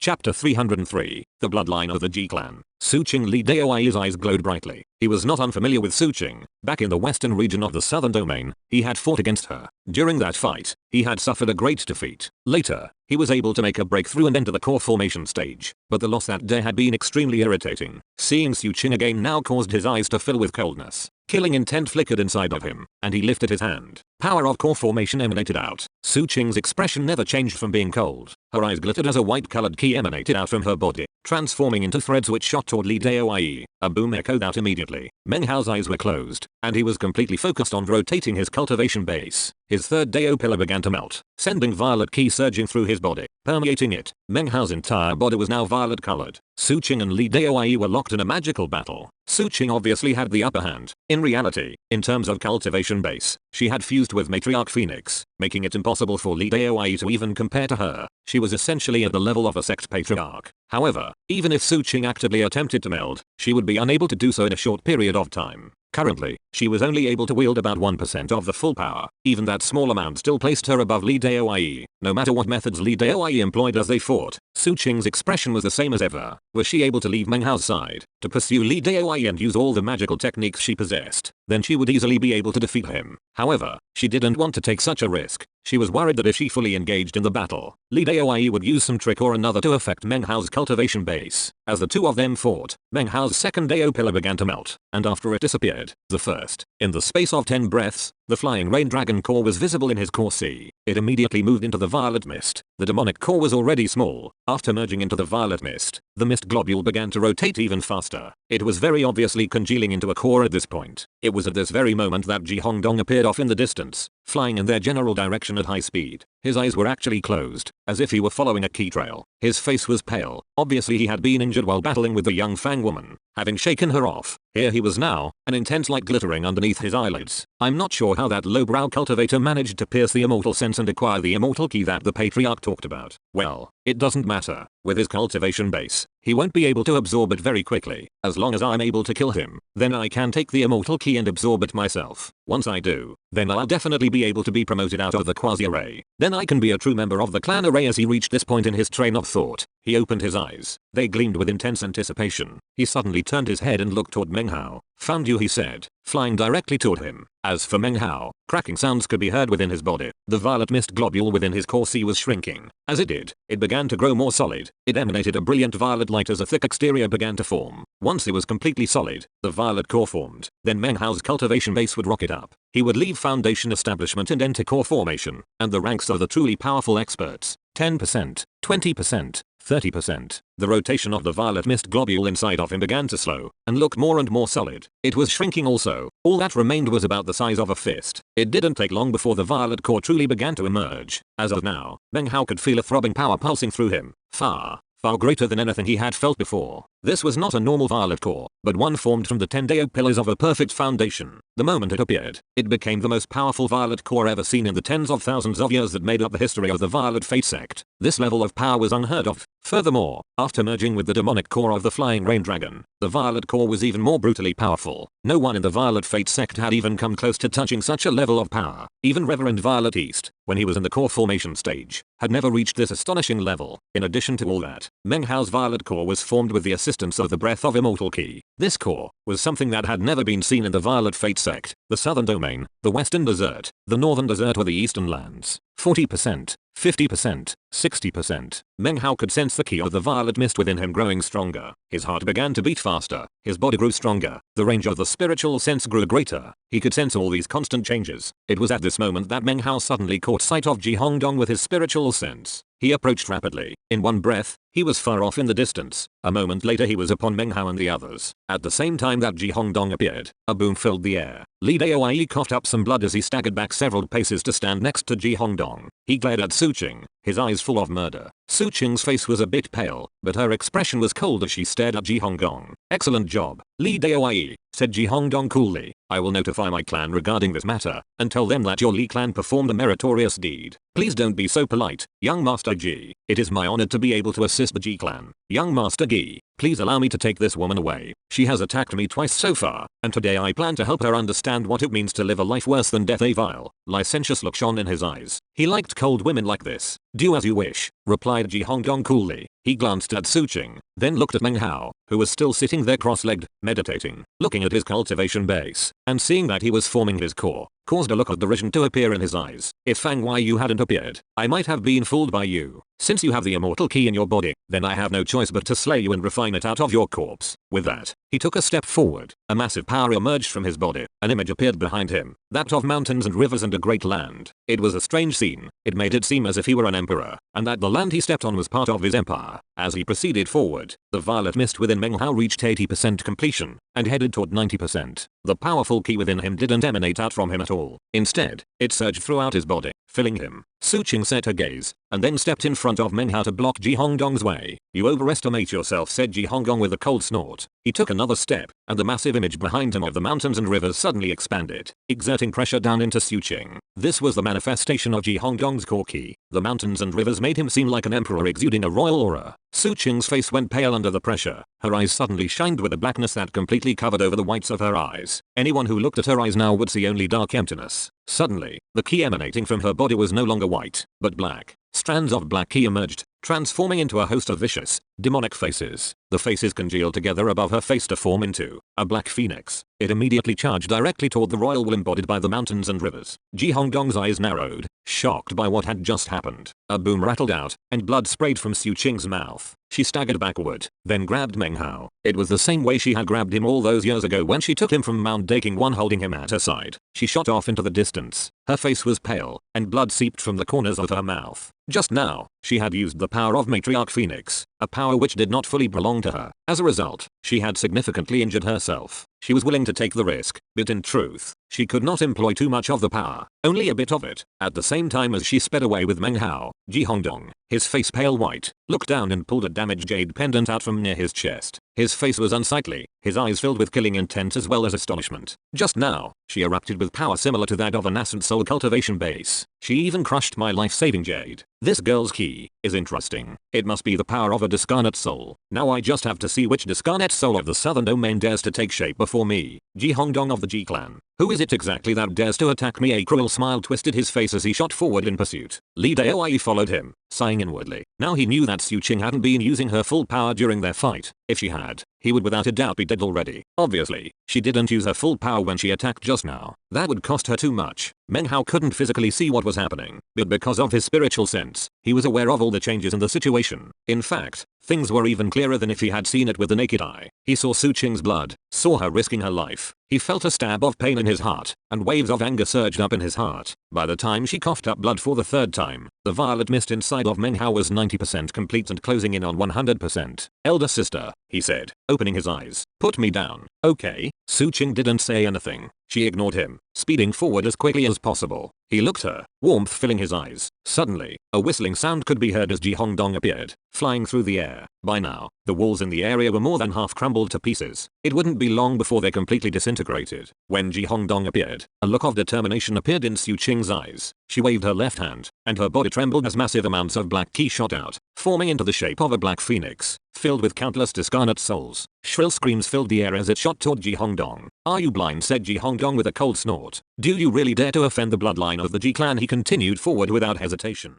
Chapter 303, The Bloodline of the Ji Clan. Suqing Li Daoi's eyes glowed brightly. He was not unfamiliar with Suqing. Back in the western region of the southern domain, he had fought against her. During that fight, he had suffered a great defeat. Later, he was able to make a breakthrough and enter the core formation stage, but the loss that day had been extremely irritating. Seeing Suqing again now caused his eyes to fill with coldness. Killing intent flickered inside of him, and he lifted his hand. Power of core formation emanated out. Suqing's expression never changed from being cold. Her eyes glittered as a white-colored key emanated out from her body, transforming into threads which shot toward Li Daoi. A boom echoed out immediately. Meng Hao's eyes were closed, and he was completely focused on rotating his cultivation base. His third Dao pillar began to melt, sending violet ki surging through his body, permeating it. Meng Hao's entire body was now violet-colored. Suqing and Li Daoi were locked in a magical battle. Suqing obviously had the upper hand. In reality, in terms of cultivation base, she had fused with Matriarch Phoenix, making it impossible for Li Daoi to even compare to her. She was essentially at the level of a sect patriarch. However, even if Suqing actively attempted to meld, she would be unable to do so in a short period of time. Currently, she was only able to wield about 1% of the full power. Even that small amount still placed her above Li Daoi. No matter what methods Li Daoi employed as they fought, Suqing's expression was the same as ever. Was she able to leave Meng Hao's side, to pursue Li Daoi and use all the magical techniques she possessed, then she would easily be able to defeat him. However, she didn't want to take such a risk. She was worried that if she fully engaged in the battle, Li Daoi would use some trick or another to affect Meng Hao's cultivation base. As the two of them fought, Meng Hao's second Dao pillar began to melt, and after it disappeared, the first. In the space of 10 breaths, the flying rain dragon core was visible in his core C. It immediately moved into the violet mist. The demonic core was already small. After merging into the violet mist, the mist globule began to rotate even faster. It was very obviously congealing into a core at this point. It was at this very moment that Ji Hongdong appeared off in the distance, flying in their general direction at high speed. His eyes were actually closed, as if he were following a key trail. His face was pale. Obviously he had been injured while battling with the young Fang woman. Having shaken her off, here he was now, an intense light glittering underneath his eyelids. I'm not sure how that lowbrow cultivator managed to pierce the immortal sense and acquire the immortal key that the patriarch talked about. Well, it doesn't matter. With his cultivation base, he won't be able to absorb it very quickly. As long as I'm able to kill him, then I can take the immortal key and absorb it myself. Once I do, then I'll definitely be able to be promoted out of the quasi-array. Then I can be a true member of the clan array. As he reached this point in his train of thought, he opened his eyes. They gleamed with intense anticipation. He suddenly turned his head and looked toward Meng Hao. Found you, he said, flying directly toward him. As for Meng Hao, cracking sounds could be heard within his body. The violet mist globule within his core C was shrinking. As it did, it began to grow more solid. It emanated a brilliant violet light as a thick exterior began to form. Once it was completely solid, the violet core formed. Then Meng Hao's cultivation base would rocket up. He would leave foundation establishment and enter core formation, and the ranks of the truly powerful experts. 10%, 20%, 30%. The rotation of the violet mist globule inside of him began to slow, and look more and more solid. It was shrinking also. All that remained was about the size of a fist. It didn't take long before the violet core truly began to emerge. As of now, Meng Hao could feel a throbbing power pulsing through him. Far greater than anything he had felt before. This was not a normal violet core, but one formed from the 10 Dao pillars of a perfect foundation. The moment it appeared, it became the most powerful violet core ever seen in the tens of thousands of years that made up the history of the Violet Fate sect. This level of power was unheard of. Furthermore, after merging with the demonic core of the Flying Rain Dragon, the violet core was even more brutally powerful. No one in the Violet Fate sect had even come close to touching such a level of power. Even Reverend Violet East, when he was in the core formation stage, had never reached this astonishing level. In addition to all that, Meng Hao's violet core was formed with the assistance of the breath of immortal ki. This core was something that had never been seen in the Violet Fate sect, the southern domain, the western desert, the northern desert, or the eastern lands. 40%, 50%, 60%. Meng Hao could sense the ki of the violet mist within him growing stronger. His heart began to beat faster. His body grew stronger. The range of the spiritual sense grew greater. He could sense all these constant changes. It was at this moment that Meng Hao suddenly caught sight of Ji Hongdong with his spiritual sense. He approached rapidly. In one breath, he was far off in the distance. A moment later he was upon Meng Hao and the others. At the same time that Ji Hongdong appeared, a boom filled the air. Li Daoi coughed up some blood as he staggered back several paces to stand next to Ji Hongdong. He glared at Suqing, his eyes full of murder. Suqing's face was a bit pale, but her expression was cold as she stared at Ji Hongdong. Excellent job, Li Daoi, said Ji Hongdong coolly. I will notify my clan regarding this matter, and tell them that your Li clan performed a meritorious deed. Please don't be so polite, young Master Ji. It is my honor to be able to assist the Ji clan. Young Master Gi, please allow me to take this woman away. She has attacked me twice so far, and today I plan to help her understand what it means to live a life worse than death. A vile, licentious look shone in his eyes. He liked cold women like this. Do as you wish. replied Ji Hongdong coolly. He glanced at Su Qing, then looked at Meng Hao, who was still sitting there cross-legged, meditating. Looking at his cultivation base, and seeing that he was forming his core, caused a look of derision to appear in his eyes. If Fang Wei you hadn't appeared, I might have been fooled by you. Since you have the immortal key in your body, then I have no choice but to slay you and refine it out of your corpse. With that, he took a step forward. A massive power emerged from his body. An image appeared behind him, that of mountains and rivers and a great land. It was a strange scene. It made it seem as if he were an emperor, and that the land he stepped on was part of his empire. As he proceeded forward, the violet mist within Meng Hao reached 80% completion, and headed toward 90%. The powerful key within him didn't emanate out from him at all. Instead, it surged throughout his body, filling him. Su Qing set her gaze, and then stepped in front of Meng Hao to block Ji Hongdong's way. You overestimate yourself, said Ji Hongdong with a cold snort. He took another step, and the massive image behind him of the mountains and rivers suddenly expanded, exerting pressure down into Su Qing. This was the manifestation of Ji Hongdong's core key. The mountains and rivers made him seem like an emperor exuding a royal aura. Su Qing's face went pale under the pressure. Her eyes suddenly shined with a blackness that completely covered over the whites of her eyes. Anyone who looked at her eyes now would see only dark emptiness. Suddenly, the key emanating from her body was no longer white, but black. Strands of black key emerged, transforming into a host of vicious, demonic faces. The faces congealed together above her face to form into a black phoenix. It immediately charged directly toward the royal will embodied by the mountains and rivers. Ji Hongdong's eyes narrowed, shocked by what had just happened. A boom rattled out, and blood sprayed from Su Qing's mouth. She staggered backward, then grabbed Meng Hao. It was the same way she had grabbed him all those years ago when she took him from Mount Daking One, holding him at her side. She shot off into the distance. Her face was pale, and blood seeped from the corners of her mouth. Just now, she had used the power of Matriarch Phoenix, a power which did not fully belong to her. As a result, she had significantly injured herself. She was willing to take the risk, but in truth, she could not employ too much of the power, only a bit of it. At the same time as she sped away with Meng Hao, Ji Hongdong, his face pale white, looked down and pulled a damaged jade pendant out from near his chest. His face was unsightly, his eyes filled with killing intent as well as astonishment. Just now, she erupted with power similar to that of a nascent soul cultivation base. She even crushed my life-saving jade. This girl's key is interesting. It must be the power of a discarnate soul. Now I just have to see which discarnate soul of the southern domain dares to take shape before me. Ji Hongdong of the Ji clan. Who is it exactly that dares to attack me? A cruel smile twisted his face as he shot forward in pursuit. Li Daoyi followed him, sighing inwardly. Now he knew that Su Qing hadn't been using her full power during their fight. If she had, he would without a doubt be dead already. Obviously, she didn't use her full power when she attacked just now. That would cost her too much. Meng Hao couldn't physically see what was happening, but because of his spiritual sense, he was aware of all the changes in the situation. In fact, things were even clearer than if he had seen it with the naked eye. He saw Su Qing's blood, saw her risking her life. He felt a stab of pain in his heart, and waves of anger surged up in his heart. By the time she coughed up blood for the third time, the violet mist inside of Meng Hao was 90% complete and closing in on 100%. Elder sister, he said, opening his eyes. Put me down. Okay. Su Qing didn't say anything. She ignored him, speeding forward as quickly as possible. He looked her, warmth filling his eyes. Suddenly, a whistling sound could be heard as Ji Hongdong appeared, flying through the air. By now, the walls in the area were more than half crumbled to pieces. It wouldn't be long before they completely disintegrated. When Ji Hongdong appeared, a look of determination appeared in Su Qing's eyes. She waved her left hand, and her body trembled as massive amounts of black ki shot out, forming into the shape of a black phoenix, filled with countless discarnate souls. Shrill screams filled the air as it shot toward Ji Hongdong. Are you blind? Said Ji Hongdong with a cold snort. Do you really dare to offend the bloodline of the Ji clan? He continued forward without hesitation.